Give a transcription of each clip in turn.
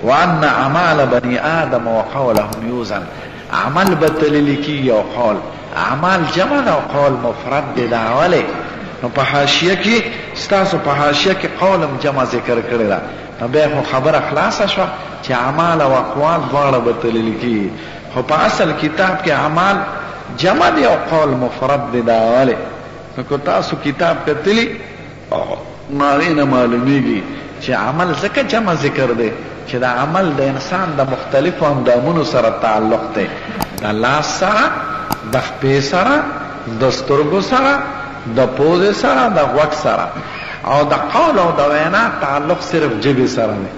وان اعمال بني آدم وقولهم يوزن، عمل بتللیکی او قول، اعمال جمع او قول مفرد دی داولی. نو په حاشیه کې ستاسو په حاشیه کې قولم جمع ذکر کړی دا، نو بیا خو خبره خلاصه شوه چې اعمال او اقوال دواړه بتللیکی، خو په اصل کتاب کې اعمال جمع دی او قول مفرد دی داولی. نو که تاسو کتاب کتلی ناغینه معلومیږي چې عمل ځکه جمع ذکر دی چې دا عمل د انسان د مختلفو اندامونو سره تعلق دی، د لاس سره، د خپې سره، د سترګو سره، د پوزې سره، د غوږ سره، او د قول او د وینا تعلق صرف جبې سره دی.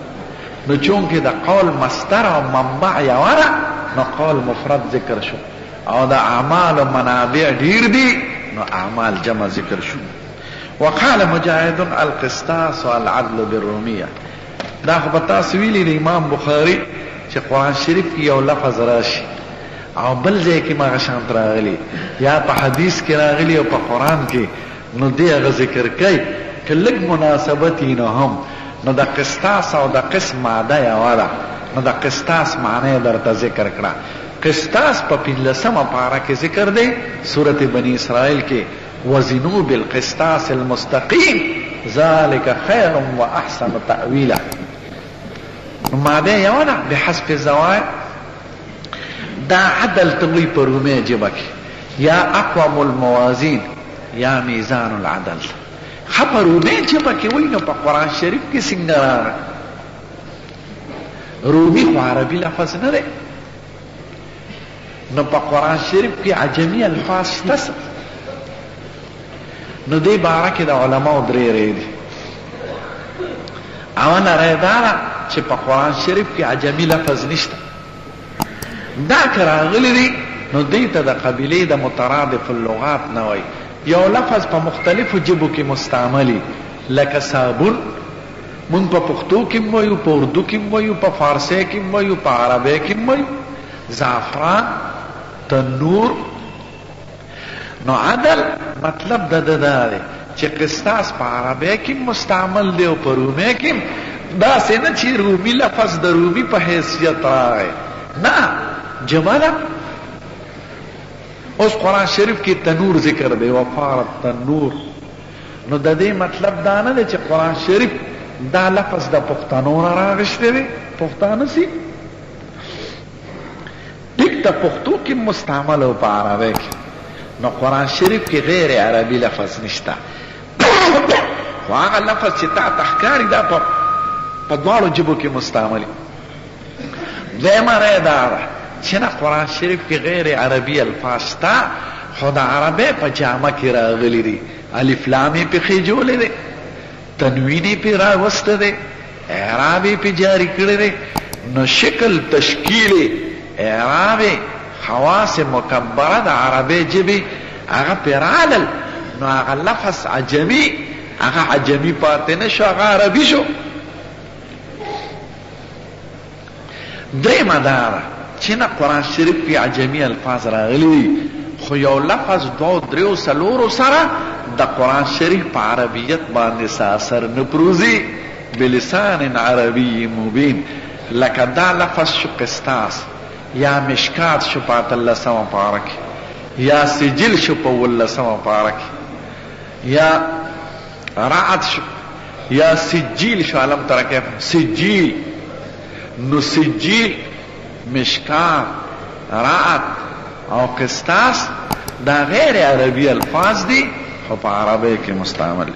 نو چونکې د قول مصدر او منبع یوه ده، نو قول مفرد ذکر شو، او د اعمال و منابع ډیر دي، نو اعمال جمع ذکر شو. وقال مجاهد القسطاس والعدل بالروميه. دا خو په تاسو ویلي د امام بخاري چې قرآن شریف کې یو لفظ راشي او بل ځای کې مغه شانت راغلی، یا په حدیث کې راغلی او په قرآن کې، نو دی هغه ذکر کوي که لږ مناسبت یې نه هم، نو د قسطاس او د قسم ماده یوه ده، نو د قسطاس معنی درته ذکر کړه. قسطاس په 15مه پاره کې ذکر دی سورت بنی اسرائیل کې، وزنوا بالقسطاس المستقیم ذلك خیر و احسن تأویلا. ماده یوه ده بحسب زوائد، دا عدل توی په رومه جبه کې، یا اقوم الموازین یا میزان العدل. خپ رومه جبه کې وای، نو په قرآن شریف کې څنګه راغی؟ رومي خو عربي لفظ نه دی، نو په قرآن شریف کې عجمی الفاظ شته. نو دی باره کې د علماء درې رې دي. اوله رې دا ده چې په قرآن شریف کې عجمی لفظ نشته. دا که راغلی دی نو دی ته د قبیلې د مترادف اللغات نه وایي. یو لفظ په مختلفو جبو کې مستعملي، لکه صابون مونږ په پښتو کې وایو، په اردو کې وایو، په فارسی کې وایو، په عربی کې وایو. زعفران، تنور. نو عدل مطلب د ده دی چې قسطاس په عربی کې مستعمل دی او په رومي کې، داسې نه چې رومي لفظ د رومي په حیثیت راغی، نه جمع ده. اوس قرآن شریف کې تنور ذکر دی، وفارت تنور. نو د دې مطلب دا نه دی چې قرآن شریف دا لفظ د پښتنو نه راغشتی دی، پښتانه سي ټیک د پښتو کې مستعمل او په عربی کې. نو قرآن شریف کې غیر عربي لفظ نشته، خو هغه لفظ چې تا تحکاری دا په دواړو جبو کې مستعملي. دویمه رای دا ده چې نه، قرآن شریف کې غیر عربي الفاظ شته، خو د عربی په جامه کې راغلی دي. الف لام یې پې خېجولی دی، تنوین یې پې راوسته دی، اعراب یې پې جاری کړی دی. نو شکل، تشکیل، اعراب، خواص مکبره د عربی جبی هغه پیرالل، نو هغه لفظ عجمی، هغه عجمی پاتې نشو، هغه عربی شو. درېمه دا ده چې نه، قرآن شریف کې عجمی الفاظ راغلي، خو یو لفظ دوه دریو څلورو سره د قرآن شریف په عربیت باندې اثر نه پروزي بلسان عربی مبین. لکه دا لفظ شو قسطاس، یا مشکات شو په 18مه پاره کې، یا سجل شو په 18مه پاره کې، یا رعد شو، یا سجیل شو. علم تر کیف سجیل. نو سجیل، مشکات، رعد او قسطاس دا غیر عربی الفاظ دي، خو په عربی کې مستعمل.